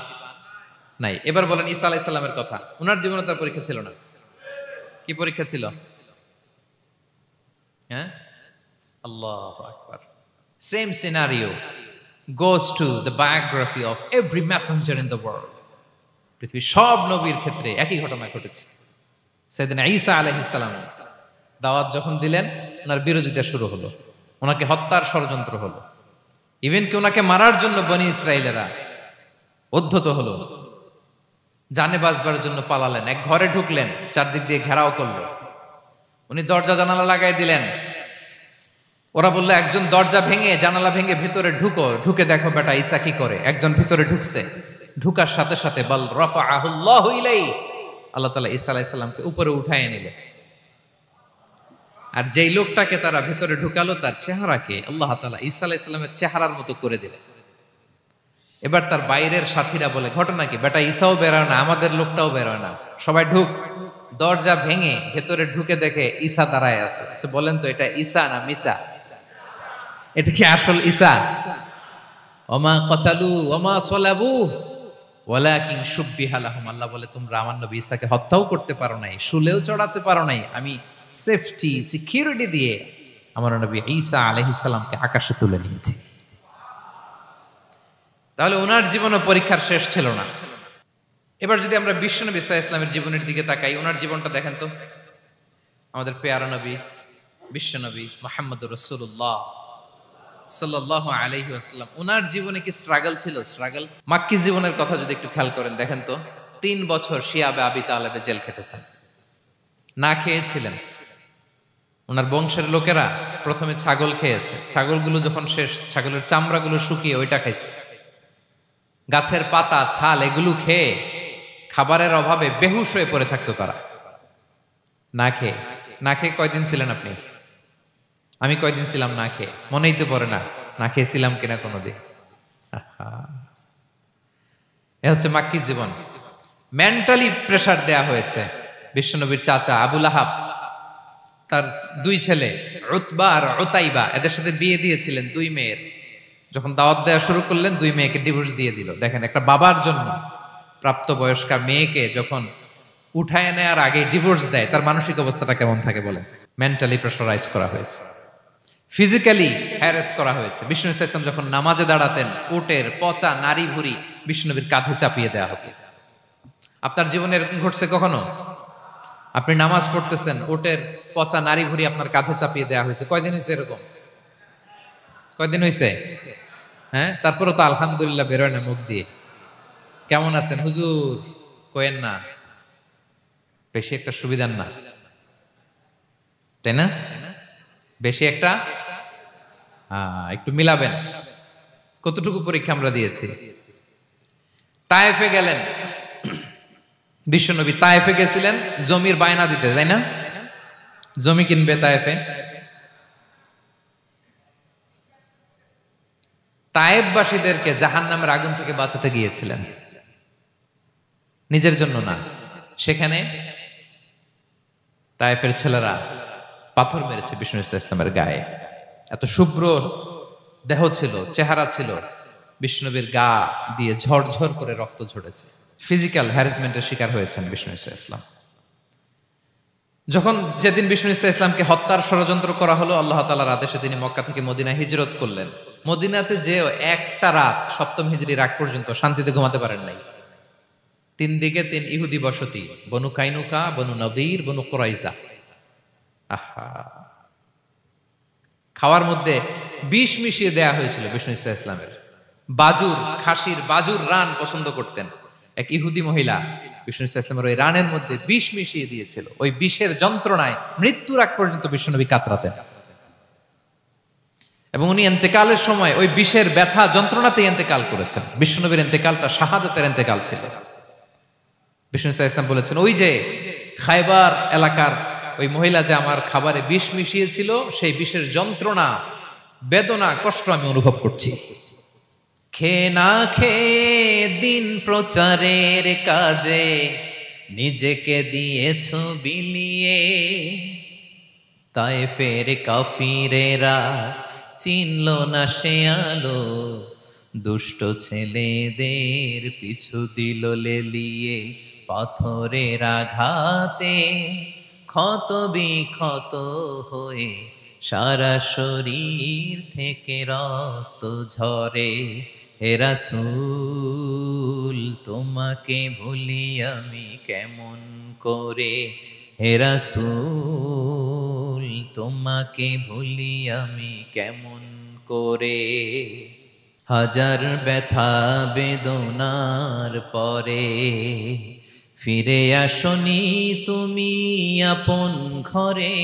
নাই। এবার বলেন ঈসা আলাইহিস সালামের কথা। ওনার জীবনে তার পরীক্ষা ছিল না? কি পরীক্ষা ছিল? হ্যাঁ, আল্লাহু আকবার। Same scenario goes to the biography of every messenger in the world. পৃথিবীর সব নবীর ক্ষেত্রে একই ঘটনা ঘটেছে। সাইয়েদনা ঈসা আলাইহিস সালাম দাওয়াত যখন দিলেন, ওনার বিরোধিতা শুরু হলো, ওনাকে হত্যার ষড়যন্ত্র হলো। ইভেন কি ওনাকে মারার জন্য বনি ইসরাইলেরা উদ্ধত হলো, জানে বাঁচবার জন্য পালালেন। এক ঘরে ঢুকলেন, চারদিক দিয়ে ঘেরাও করলো। উনি দরজা জানালা লাগাই দিলেন। ওরা বললো একজন দরজা ভেঙে জানালা ভেঙে ভিতরে ঢুকো, ঢুকে দেখো বেটা ঈসা কি করে। একজন ভিতরে ঢুকছে, ঢুকার সাথে সাথে বল রাফাআহুল্লাহু ইলাইহি, আল্লাহ তাআলা ঈসা আলাইহিস সালামকে উপরে উঠায় নিলেন। আর যেই লোকটাকে তারা ভিতরে ঢুকালো, তার চেহারাকে আল্লাহ তাআলা ঈসা আলাইহিস সালামের চেহারার মতো করে দিলেন। এবার তার বাইরের সাথীরা বলে ঘটনা কি, বেটা ঈসাও বেরোয় না, আমাদের লোকটাও বেরোয় না, সবাই ঢুক। দরজা ভেঙে ভেতরে ঢুকে দেখে ঈসা দাঁড়ায় আছে। বলেন তো এটা ঈসা না মিসা? এটা কি আসল ঈসা? ওমা কতালু ওমা সলাবু ওয়ালাকিন শুব্বিহা লাহুম। আল্লাহ বলে তোমরা আমার নবী ঈসাকে হত্যাও করতে পারো নাই, শুলেও চড়াতে পারো নাই, আমি সেফটি সিকিউরিটি দিয়ে আমার নবী ঈসা আলাইহিস সালামকে আকাশে তুলে নিয়েছি। তাহলে ওনার জীবনও পরীক্ষার শেষ ছিল না। এবার যদি আমরা বিশ্বনবী সাল্লাল্লাহু আলাইহি ওয়াসাল্লামের জীবনের দিকে তাকাই, ওনার জীবনটা দেখেন তো। আমাদের পেয়ারা নবী বিশ্বনবী মুহাম্মদুর রাসূলুল্লাহ সাল্লাল্লাহু আলাইহি ওয়াসাল্লাম, ওনার জীবনে কি স্ট্রাগল ছিল? স্ট্রাগল। মাক্কি জীবনের কথা যদি একটু খেয়াল করেন, দেখেন তো 3 বছর শিয়াবে আবি তালেবে জেল খেটেছেন, না খেয়েছিলেন। ওনার বংশের লোকেরা প্রথমে ছাগল খেয়েছে, ছাগলগুলো যখন শেষ, ছাগলের চামড়াগুলো শুকিয়ে ওইটা খাইছে। গাছের পাতা ছাল এগুলো খেয়ে খাবারের অভাবে বেহুশ হয়ে পড়ে থাকতো তারা। না খেয়ে কয়দিন ছিলেন আপনি? আমি কয়দিন ছিলাম না খেয়ে? মনেই তো পড়ে না, না খেয়েছিলাম কিনা কোনোদিন। এ হচ্ছে মাক্কি জীবন। মেন্টালি প্রেসার দেয়া হয়েছে। বিশ্বনবীর চাচা আবু লাহাব, তার 2 ছেলে উতবা আর উতাইবা, এদের সাথে বিয়ে দিয়েছিলেন 2 মেয়ের। যখন দাওয়াত দেওয়া শুরু করলেন, 2 মেয়েকে ডিভোর্স দিয়ে দিল। দেখেন, একটা বাবার জন্য প্রাপ্তবয়স্কা মেয়েকে যখন উঠায় নেয়ার আগে ডিভোর্স দেয়, তার মানসিক অবস্থাটা কেমন থাকে বলেন? মেন্টালি প্রেসারাইজ করা হয়েছে, ফিজিক্যালি হ্যারাস করা হয়েছে। বিষ্ণু সাল্লাল্লাহু আলাইহি ওয়াসাল্লাম যখন নামাজে দাঁড়াতেন, উটের পচা নারী ভুঁড়ি বিষ্ণুনবীর কাঁধে চাপিয়ে দেওয়া হতো। আপনার জীবনে এরকম ঘটছে কখনো? আপনি নামাজ পড়তেছেন, উটের পচা নারী ভুঁড়ি আপনার কাঁধে চাপিয়ে দেওয়া হয়েছে। কয়দিন হয়েছে এরকম? কয়দিন হয়েছে? হ্যাঁ, তারপরে তো আলহামদুলিল্লাহ বেরোয় না মুখ দিয়ে। কেমন আছেন হুজুর কোয়েন না, বেশি একটা সুবিধার না, তাই না? বেশি একটা একটু মিলাবেন। কতটুকু পরীক্ষা আমরা দিয়েছি। তায়েফে গেলেন বিশ্বনবী, তায়েফে গেছিলেন জমির বায়না দিতে, তাই না? জমি কিনবে তায়েফে। তায়েফবাসীদেরকে জাহান্নামের আগুন থেকে বাঁচাতে গিয়েছিলেন, নিজের জন্য না। সেখানে তায়েফের ছেলেরা পাথর মেরেছে বিষ্ণু ইসলামের গায়ে। এত শুভ্র দেহ ছিল, চেহারা ছিল, বিষ্ণুবীর গা দিয়ে ঝরঝর করে রক্ত ঝরেছে। ফিজিক্যাল হ্যারাসমেন্টের শিকার হয়েছেন বিষ্ণু ইসলাম। যখন যেদিন বিষ্ণু ইসলামকে হত্যার ষড়যন্ত্র করা হলো, আল্লাহ তাআলার আদেশে তিনি মক্কা থেকে মদিনা হিজরত করলেন। মদিনাতে যে একটা রাত, 7ম হিজরির আগ পর্যন্ত শান্তিতে ঘুমাতে পারেন নাই। তিন দিকে তিন ইহুদি বসতি, বনু কাইনুকা, বনু নদীর, বনু কুরাইজা। আহা, খাওয়ার মধ্যে বিষ মিশিয়ে দেয়া হয়েছিল বিষ্ণু ইসা ইসলামের। বাজুর, খাসির বাজুর রান পছন্দ করতেন এক ইহুদি মহিলা, বিষ্ণু ইসা ইসলামের ওই রানের মধ্যে বিষ মিশিয়ে দিয়েছিল। ওই বিষের যন্ত্রণায় মৃত্যুর আগ পর্যন্ত বিশ্বনবী কাতরাতেন, এবং উনি ইন্তেকালের সময় ওই বিষের ব্যথা যন্ত্রণাতেই ইন্তেকাল করেছেন। বিশ্বনবীর ইন্তেকালটা শাহাদাতের ইন্তেকাল ছিল। বিষ্ণু ইসা ইসলাম বলেছেন, ওই যে খায়বার এলাকার ওই মহিলা যে আমার খাবারে বিষ মিশিয়েছিল, সেই বিষের যন্ত্রণা, বেদনা, কষ্ট আমি অনুভব করছি। খেয়ে না খেয়ে দিন প্রচারের কাজে নিজেকে দিয়েছ বিলিয়ে, তায়েফের কাফিরেরা চিনল না সে আলো, দুষ্ট ছেলেদের পিছু দিল লেলিয়ে, পাথরের আঘাতে ক্ষত বিক্ষত হয়ে সারা শরীর থেকে রক্ত ঝরে। হে রাসূল তোমাকে ভুলি আমি কেমন করে, হে রাসূল তোমাকে ভুলি আমি কেমন করে। হাজার ব্যথা বেদনার পরে ফিরে আসনি তুমি আপন ঘরে,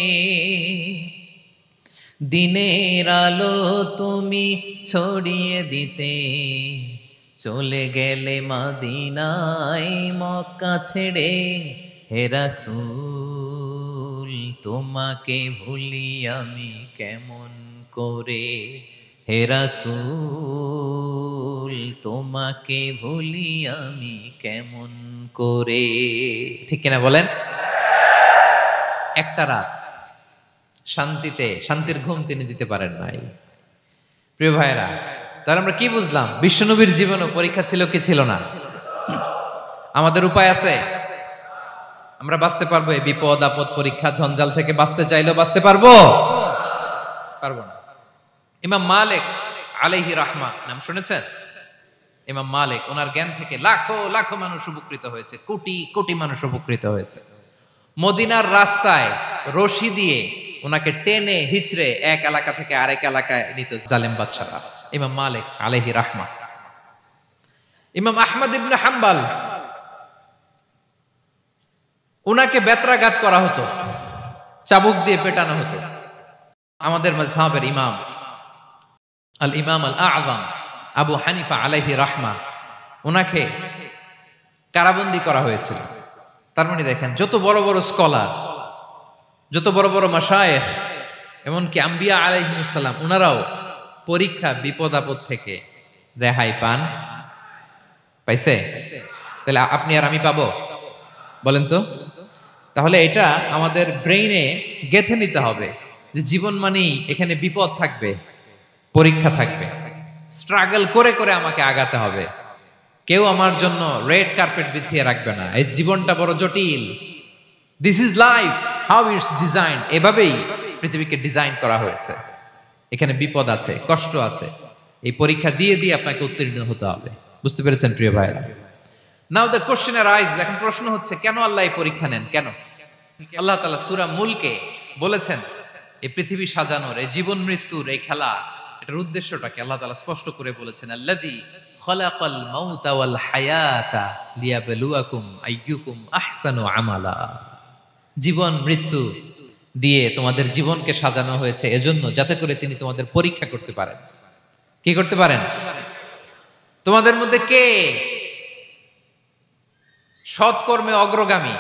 দিনের আলো তুমি ছড়িয়ে দিতে চলে গেলে মদিনায় মক্কা ছেড়ে। হে রাসূল তোমাকে ভুলি আমি কেমন করে, হে রাসূল তোমাকে ভুলি আমি কেমন করে। ঠিক কিনা বলেন? একটা রাত শান্তিতে, শান্তির ঘুম তিনি দিতে পারেন নাই। প্রিয় ভাইরা, তাহলে আমরা কি বুঝলাম? বিশ্বনবীর জীবনে পরীক্ষা ছিল কি ছিল না? আমাদের উপায় আছে? আমরা বাঁচতে পারবো এই বিপদ আপদ পরীক্ষা ঝঞ্ঝাল থেকে? বাঁচতে চাইলেও বাঁচতে পারবো? পারবো না। ইমাম মালিক আলাইহি রাহমা নাম শুনেছেন? ইমাম মালিক, ওনার জ্ঞান থেকে লাখো লাখো মানুষ উপকৃত হয়েছে, কোটি কোটি মানুষ উপকৃত হয়েছে। মদিনার রাস্তায় রশি দিয়ে ওনাকে টেনে হিচড়ে এক এলাকা থেকে আরেক এলাকায় নিত জালেম বাদশারা। ইমাম মালিক আলাইহি রাহমা। ইমাম আহমদ ইবনে হাম্বল, ওনাকে বেত্রাঘাত করা হতো, চাবুক দিয়ে পেটানো হতো। আমাদের মাযহাবের ইমাম আল ইমাম আল আযম আবু হানিফা আলাইহি রাহমা, ওনাকে কারাবন্দী করা হয়েছিল। তার মানে দেখেন, যত বড় বড় স্কলার, যত বড় বড় মাশায়েখ, এমনকি আম্বিয়া আলাইহিমুস সালাম, ওনারাও পরীক্ষা বিপদ আপদ থেকে রেহাই পান। পাইছে? তাহলে আপনি আর আমি পাবো? বলেন তো। তাহলে এটা আমাদের ব্রেইনে গেঁথে নিতে হবে যে জীবন মানেই এখানে বিপদ থাকবে, পরীক্ষা থাকবে, স্ট্রাগল করে করে আমাকে আগাতে হবে। কেউ আমার জন্য রেড কার্পেট বিছিয়ে রাখবে না। এই জীবনটা বড় জটিল। This is life, how it's design. এভাবেই পৃথিবীকে ডিজাইন করা হয়েছে। এখানে বিপদ আছে, কষ্ট আছে। এই পরীক্ষা দিয়ে দিয়ে আপনাকে উত্তীর্ণ হতে হবে। বুঝতে পেরেছেন প্রিয় ভাইরা? নাও দ্য কোশ্চেন অ্যারাইজ, এখন প্রশ্ন হচ্ছে, কেন আল্লাহ এই পরীক্ষা নেন? কেন? আল্লাহ তাআলা সূরা মুলকে বলেছেন, এই পৃথিবী সাজানোর, এই জীবন মৃত্যুর এই খেলা, এটার উদ্দেশ্যটাকে আল্লাহ তাআলা স্পষ্ট করে বলেছেন। আল্লাযী খালাকাল মাউতা ওয়াল হায়াতা লিয়াবলুয়াকুম আইয়ুকুম আহসানু আমালা। জীবন মৃত্যু দিয়ে তোমাদের জীবনকে সাজানো হয়েছে এজন্য, যাতে করে তিনি তোমাদের পরীক্ষা করতে পারেন। কি করতে পারেন? তোমাদের মধ্যে কে সৎকর্মে অগ্রগামী,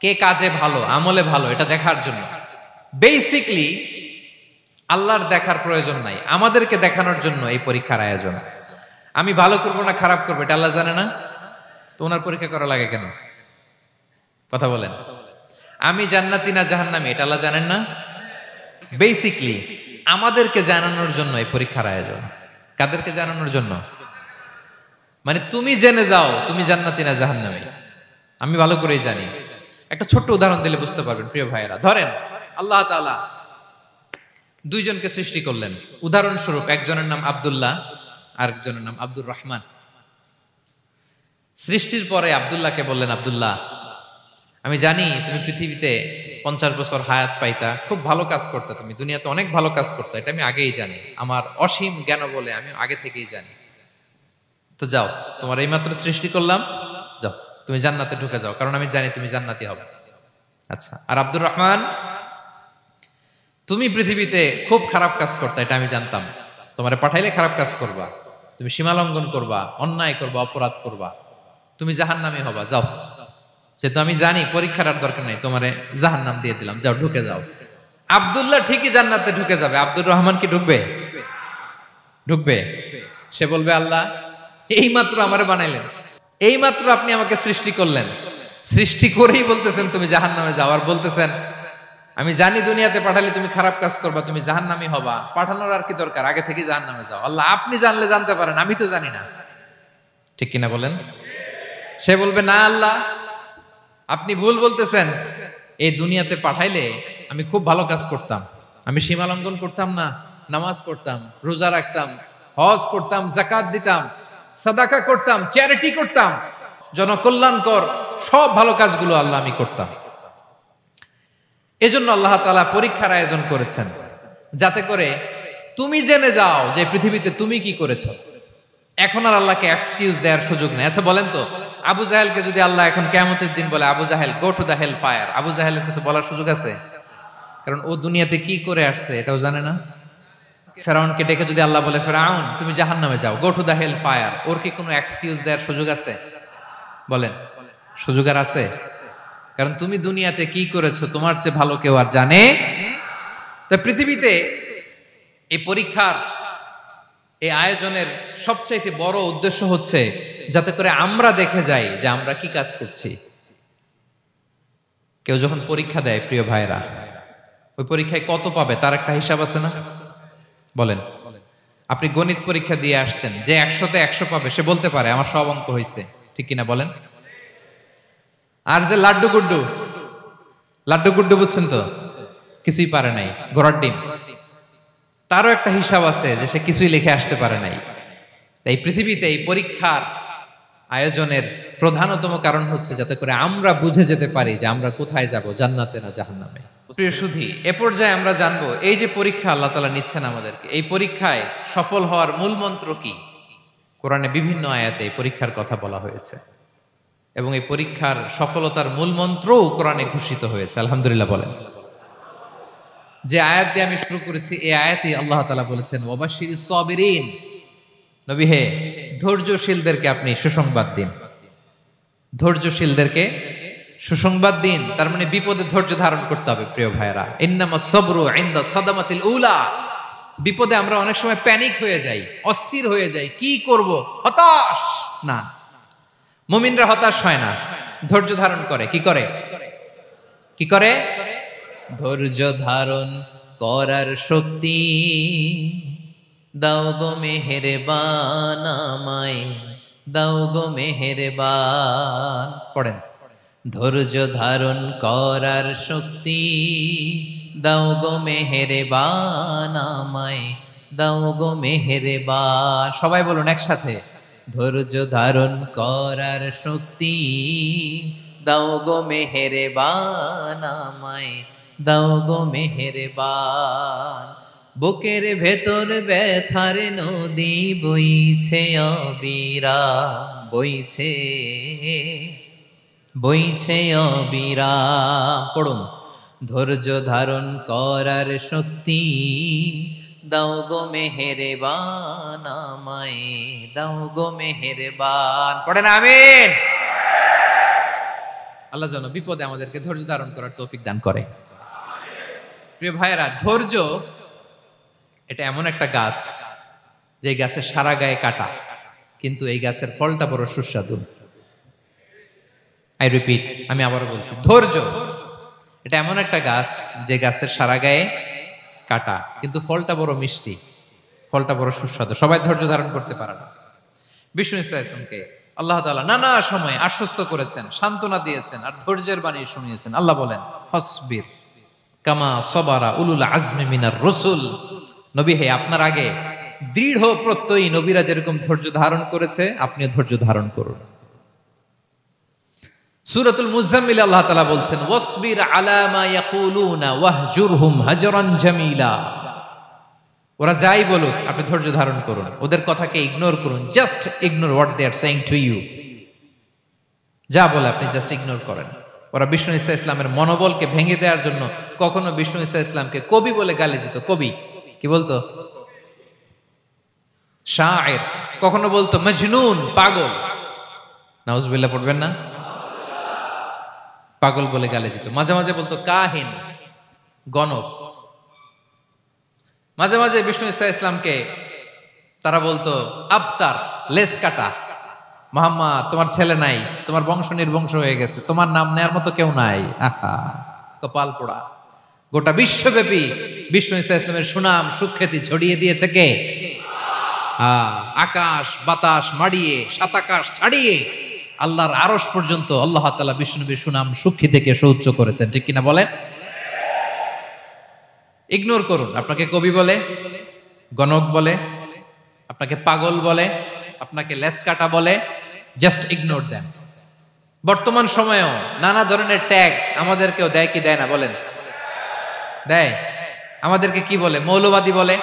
কে কাজে ভালো, আমলে ভালো, এটা দেখার জন্য। বেসিকলি আল্লাহর দেখার প্রয়োজন নাই, আমাদেরকে দেখানোর জন্য এই পরীক্ষার আয়োজন। আমি ভালো করবো না খারাপ করবো এটা আল্লাহ জানে না? তো ওনার পরীক্ষা করা লাগে কেন? কথা বলেন। আমি জান্নাতি না জাহান্নামী এটা আল্লাহ জানেন না? বেসিকলি আমাদেরকে জানানোর জন্য এই পরীক্ষার আয়োজন। কাদেরকে জানানোর জন্য? মানে তুমি জেনে যাও তুমি জান্নাতি না জাহান্নামী। আমি ভালো করেই জানি। একটা ছোট্ট উদাহরণ দিলে বুঝতে পারবেন প্রিয় ভাইয়েরা। ধরেন আল্লাহ তাআলা দুইজনকে সৃষ্টি করলেন। উদাহরণস্বরূপ একজনের নাম আব্দুল্লাহ, আরেকজনের নাম আব্দুর রহমান। সৃষ্টির পরে আব্দুল্লাহকে বললেন, আব্দুল্লাহ, আমি জানি তুমি পৃথিবীতে 50 বছর হায়াত পাইতা, খুব ভালো কাজ করতে, তুমি দুনিয়াতে অনেক ভালো কাজ করতে, এটা আমি আগেই জানি, আমার অসীম জ্ঞান বলে আমি আগে থেকেই জানি। তো যাও, তোমার এইমাত্র সৃষ্টি করলাম, যাও তুমি জান্নাতে ঢুকে যাও, কারণ আমি জানি তুমি জান্নাতি হবে। আচ্ছা, আর আব্দুর রহমান, তুমি পৃথিবীতে খুব খারাপ কাজ করতে, এটা আমি জানতাম, তোমারে পাঠাইলে খারাপ কাজ করবা, তুমি সীমা লঙ্ঘন করবা, অন্যায় করবা, অপরাধ করবা, তুমি জাহান্নামী হবা, যাও। যেহেতু আমি জানি পরীক্ষার আর দরকার নেই, তোমারে জাহান্নাম দিয়ে দিলাম, যাও ঢুকে যাও। আব্দুল্লাহ ঠিকই জান্নাতে ঢুকে যাবে, আব্দুর রহমান কি ঢুকবে? ঢুকবে। সে বলবে, আল্লাহ এইমাত্র আমারে বানাইলেন, এইমাত্র আপনি আমাকে সৃষ্টি করলেন, সৃষ্টি করেই বলতেছেন তুমি জাহান্নামে যাও, আর বলতেছেন আমি জানি দুনিয়াতে পাঠালে তুমি খারাপ কাজ করবা, তুমি জাহান্নামী হবা, পাঠানোর আর কি দরকার, আগে থেকে জাহান্নামে যাও। আল্লাহ আপনি জানলে জানতে পারেন, আমি তো জানি না। ঠিক কিনা বলেন? সে বলবে, না আল্লাহ আপনি ভুল বলতেছেন, এই দুনিয়াতে পাঠাইলে আমি খুব ভালো কাজ করতাম, আমি সীমা লঙ্ঘন করতাম না, নামাজ পড়তাম, রোজা রাখতাম, হজ করতাম, যাকাত দিতাম, সাদাকা করতাম, চ্যারিটি করতাম, জনকল্যাণকর সব ভালো কাজগুলো আল্লাহ আমি করতাম। এজন্য আল্লাহ তাআলা পরীক্ষার আয়োজন করেছেন, যাতে করে তুমি জেনে যাও যে পৃথিবীতে তুমি কি করেছো। এখন আর আল্লাহকে এক্সকিউজ দেওয়ার সুযোগ নেই। আচ্ছা বলেন তো, আবু জাহেলকে যদি আল্লাহ এখন কিয়ামতের দিন বলে, Abu Jahl go to the hell fire, Abu জাহেলের কিছু বলার সুযোগ আছে? কারণ ও দুনিয়াতে কি করে আসছে এটাও জানে না। ফেরাউনকে ডেকে যদি আল্লাহ বলে, ফেরাউন তুমি জাহান্নামে যাও, go to the hell fire, ওর কি কোনো এক্সকিউজ দেওয়ার সুযোগ আছে? বলেন, সুযোগ আর আছে? কারণ তুমি দুনিয়াতে কি করেছো তোমার চেয়ে ভালো কেউ আর জানে। তা পৃথিবীতে এই পরীক্ষার এই আয়োজনের সবচাইতে বড় উদ্দেশ্য হচ্ছে যাতে করে আমরা দেখে যাই যে আমরা কি কাজ করছি। কেউ যখন পরীক্ষা দেয় প্রিয় ভাইরা, ওই পরীক্ষায় কত পাবে তার একটা হিসাব আছে না? বলেন, আপনি গণিত পরীক্ষা দিয়ে আসছেন, যে 100-তে 100 পাবে সে বলতে পারে আমার সব অঙ্ক হয়েছে, ঠিক কিনা বলেন? আর যে লাড্ডু গুড্ডু বুঝছেন তো, কিছুই পারে নাই, ঘোড়ার ডিম, তারও একটা হিসাব আছে যে সে কিছুই লিখে আসতে পারে নাই। তাই পৃথিবীতে এই পরীক্ষার আয়োজনের প্রধানতম কারণ হচ্ছে যাতে করে আমরা বুঝে যেতে পারি যে আমরা কোথায় যাব, জান্নাতে না জাহান্নামে। প্রিয় সুধী, এ পর্যায়ে আমরা জানবো এই যে পরীক্ষা আল্লাহ তাআলা নিচ্ছেন আমাদেরকে, এই পরীক্ষায় সফল হওয়ার মূল মন্ত্র কি। কোরআনে বিভিন্ন আয়াতে এই পরীক্ষার কথা বলা হয়েছে এবং এই পরীক্ষার সফলতার মূল মন্ত্রও কোরআনে ঘোষিত হয়েছে। আলহামদুলিল্লাহ বলেন। যে আয়াত দিয়ে আমি শুরু করেছি, এই আয়াতে আল্লাহ তাআলা বলেছেন, ওয়াবাশশিরিস সাবিরিন, নবী হে ধৈর্যশীলদেরকে আপনি সুসংবাদ দিন, ধৈর্যশীলদেরকে সুসংবাদ দিন। তার মানে বিপদে ধৈর্য ধারণ করতে হবে প্রিয় ভাইরা। ইন্নামাস সাবরু ইনদা সাদামাতিল উলা, বিপদে আমরা অনেক সময় প্যানিক হয়ে যাই, অস্থির হয়ে যাই, কি করব, হতাশ না। মুমিনরা হতাশ হয় না, ধৈর্য ধারণ করে। কি করে? কি করে? ধৈর্য ধারণ করার শক্তি দাও গো মেহেরবান আমায়, দাও গো মেহেরবান। পড়েন, ধৈর্য ধারণ করার শক্তি দাও গো মেহেরবান আমায়, দাও গো মেহেরবান। সবাই বলুন একসাথে, ধৈর্য ধারণ করার শক্তি দাও গো মেহেরবান আমায়, দাও গো মেহেরবান। বুকের ভেতর ব্যথার নদী বইছে অবিরাম, বইছে বইছে অবিরাম। পড়ুন, ধৈর্য ধারণ করার শক্তি দাও গো মেহেরবান আমায়, দাও গো মেহেরবান। পড়েন আমিন। আল্লাহ যেন বিপদে আমাদেরকে ধৈর্য ধারণ করার তৌফিক দান করে। প্রিয় ভাইয়েরা, ধৈর্য এটা এমন একটা গাছ যে গাছের সারা গায়ে কাটা, কিন্তু এই গাছের ফলটা বড় সুস্বাদু। আই রিপিট, আমি আবারও বলছি, ধৈর্য এটা এমন একটা গাছ যে গাছের সারা গায়ে কাটা, কিন্তু ফলটা বড় মিষ্টি, ফলটা বড় সুস্বাদু। সবাই ধৈর্য ধারণ করতে পারে না। বিষ্ণু ইসলামকে আল্লাহ তাআলা নানা সময় আশ্বস্ত করেছেন, সান্ত্বনা দিয়েছেন, আর ধৈর্যের বাণী শুনিয়েছেন। আল্লাহ বলেন, ফাসবির কামা সাবারা উলুল আজমি মিনার রাসূল। নবী হে, আপনার আগে দৃঢ় প্রত্যয়ী নবীরা যেরকম ধৈর্য ধারণ করেছে, আপনিও ধৈর্য ধারণ করুন। সূরাতুল মুজাম্মিল আল্লাহ তাআলা বলছেন, ওয়াসবির আলা মা ইয়াকুলুনা ওয়াহজুরহুম হাজরান জামিলা। ওরা যাই বলুক আপনি ধৈর্য ধারণ করুন, ওদের কথাকে ইগনোর করুন, just ignore what they are saying to you. যা বলে আপনি জাস্ট ইগনোর করেন। ওরা বিষ্ণু ঈসা ইসলামের মনোবলকে ভেঙে দেওয়ার জন্য কখনো বিষ্ণু ঈসা ইসলামকে কবি বলে গালি দিত। কবি কি বলতো? শায়ের। কখনো বলতো মজনুন, পাগল। নাউজুবিল্লাহ পড়বেন না? পাগল বলে গালি দিত। মাঝে মাঝে বলতো কাহিন, গণক। মাঝে মাঝে বিষ্ণু ঈসা ইসলামকে তারা বলতো আবতার, লেস কাটা। মুহাম্মদ, তোমার ছেলে নাই, তোমার বংশ নির্বংশ হয়ে গেছে, তোমার নাম নেয়ার মতো কেউ নাই। আহা, কপাল পোড়া। গোটা বিশ্বব্যাপী বিষ্ণু ঈসা ইসলামের সুনাম সুখ্যাতি ছড়িয়ে দিয়েছে কে? আকাশ বাতাস মাড়িয়ে, সাত আকাশ ছাড়িয়ে আল্লাহর আরশ পর্যন্ত আল্লাহ তাআলা বিষ্ণুনবীর সুনাম সুখ্যাতিকে সৌচ্চ করেছেন। ঠিক কিনা বলেন? ইগনোর করুন। আপনাকে কবি বলে, গণক বলে, আপনাকে পাগল বলে, আপনাকে লেসকাটা বলে, জাস্ট ইগনোর দেন। বর্তমান সময়েও নানা ধরনের ট্যাগ আমাদেরকেও দেয় কি দেয় না বলেন? দেয়। আমাদেরকে কি বলে? মৌলবাদী বলে,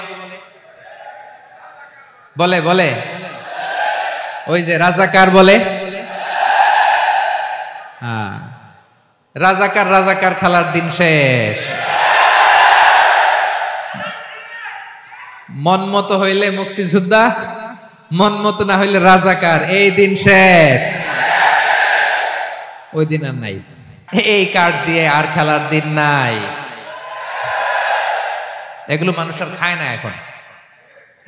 বলে বলে ওই যে রাজাকার বলে। রাজাকার রাজাকার খেলার দিন শেষ। মন মতো হইলে মুক্তিযোদ্ধা, মন মতো না হইলে রাজাকার, এই দিন শেষ। ওই দিন আর নাই। এই কার্ড দিয়ে আর খেলার দিন নাই। এগুলো মানুষ আর খায় না এখন,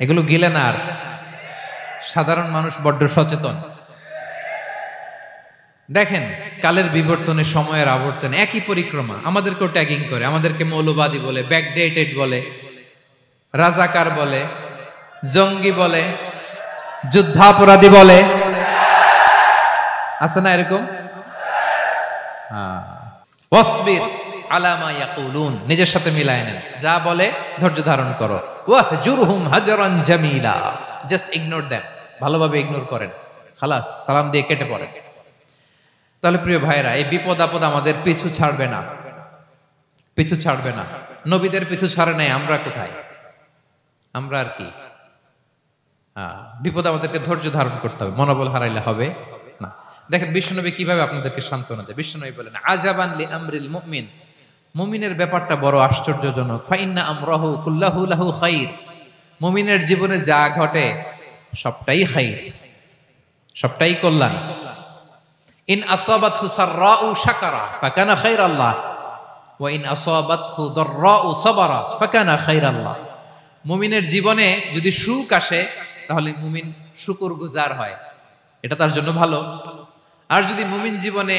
এগুলো গিলে না আর। সাধারণ মানুষ বড্ড সচেতন। দেখেন, কালের বিবর্তনে, সময়ের আবর্তনে একই পরিক্রমা আমাদেরকেও ট্যাগিং করে। আমাদেরকে মৌলবাদী বলে, ব্যাকডেটেড বলে, রাজাকার বলে, জঙ্গি বলে, যুদ্ধাপরাধী বলে। আছে না এরকম? ওয়াসবির আলা মা ইয়াকুলুন, নিজের সাথে মিলায় নেন। যা বলে ধৈর্য ধারণ করো। ওয়াহজুরহুম হাজরান জামিলা, জাস্ট ইগনোর দেম। ভালোভাবে ইগনোর করেন, খালাস, সালাম দিয়ে কেটে পড়েন। তাহলে প্রিয় ভাইরা, এই বিপদ আপদ আমাদের পিছু ছাড়বে না, পিছু ছাড়বে না। নবীদের পিছু ছাড়ে নাই, আমরা কোথায়? আমরা আর কি? বিপদ আমাদেরকে ধৈর্য ধারণ করতে হবে, মনোবল হারাইলে হবে না। দেখেন বিশ্বনবী কিভাবে আপনাদেরকে সান্ত্বনা দেয়। বিশ্বনবী বলেন, আজাবান লি আমরিল মুমিন, মুমিনের ব্যাপারটা বড় আশ্চর্যজনক। ফাইন্না আমরাহু কুল্লাহু লাহু খাইর, মুমিনের জীবনে যা ঘটে সবটাই খাইর, সবটাই কল্যাণ। ইন আসাবাতহু সাররাউ শাকারা ফাকানা খাইরাল্লাহ ওয়া ইন আসাবাতহু দাররাউ সাবারা ফাকানা খাইরাল্লাহ। মুমিনের জীবনে যদি সুখ আসে তাহলে মুমিন শুকরগুজার হয়, এটা তার জন্য ভালো। আর যদি মুমিন জীবনে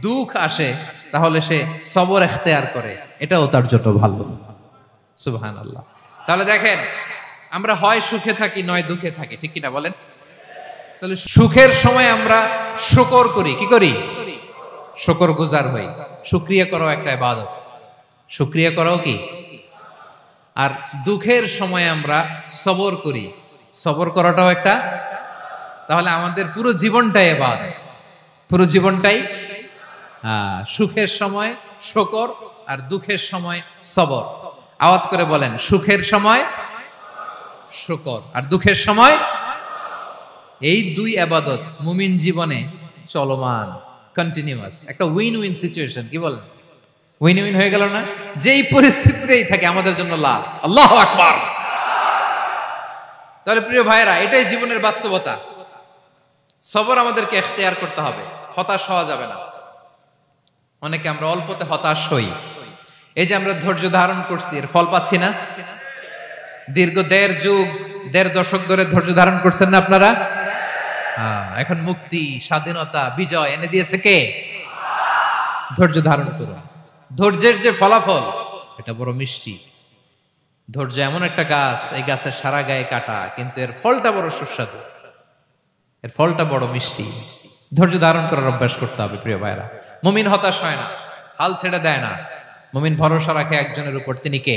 দুঃখ আসে তাহলে সে সবর ইখতিয়ার করে, এটাও তার জন্য ভালো। সুবহানাল্লাহ। তাহলে দেখেন, আমরা হয় সুখে থাকি নয় দুঃখে থাকি, ঠিক কিনা বলেন? তাহলে সুখের সময় আমরা শুকর করি, কি করি? শুকরগুজার হই। শুকরিয়া করাও একটা ইবাদত, শুকরিয়া করাও কি? আর দুঃখের সময় আমরা সবর করি, সবর করাটাও একটা। তাহলে আমাদের পুরো জীবনটাই ইবাদত, পুরো জীবনটাই। সুখের সময় শুকর আর দুঃখের সময় সবর। আওয়াজ করে বলেন, সুখের সময় শুকর আর দুঃখের সময়। এই দুই ইবাদত মুমিন জীবনে চলমান, কন্টিনিউয়াস, একটা উইন উইন সিচুয়েশন। কি বলেন? উইন উইন হয়ে গেল না? যেই পরিস্থিতিতেই থাকে আমাদের জন্য লাভ। আল্লাহু আকবার। তাহলে প্রিয় ভাইরা, এটাই জীবনের বাস্তবতা। সবর আমাদেরকে ইখতিয়ার করতে হবে, হতাশ হওয়া যাবে না। অনেকে আমরা অল্পতে হতাশ হই। এই যে আমরা ধৈর্য ধারণ করছি, এর ফল পাচ্ছি না। দীর্ঘ দেড় দশক ধরে ধৈর্য ধারণ করছেন না আপনারা? এখন মুক্তি, স্বাধীনতা, বিজয় এনে দিয়েছে কে? ধৈর্য ধারণ করুন। ধৈর্যের যে ফলাফল, এটা বড় মিষ্টি। ধৈর্য এমন একটা গাছ, এই গাছের সারা গায়ে কাটা, কিন্তু এর ফলটা বড় সুস্বাদু, এর ফলটা বড় মিষ্টি। ধৈর্য ধারণ করার অভ্যাস করতে হবে প্রিয় ভাইরা। মুমিন হতাশ হয় না, হাল ছেড়ে দেয় না। মুমিন ভরসা রাখে একজনের উপর, তিনি কে?